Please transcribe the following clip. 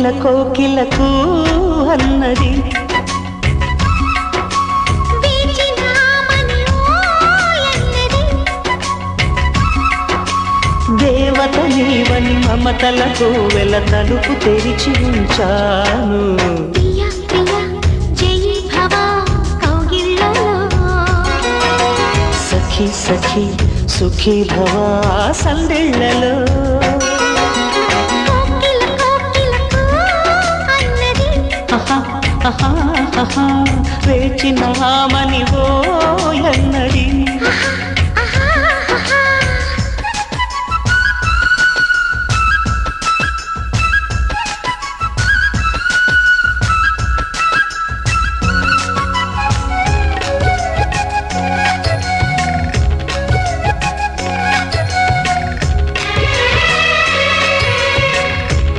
కోకిలకు అన్నది దేవత నీవని మమతలకు వెల తలుపు తెరిచి ఉంచాను. సఖీ సఖీ సుఖీ భవా సందెళ్ళలో వేచిన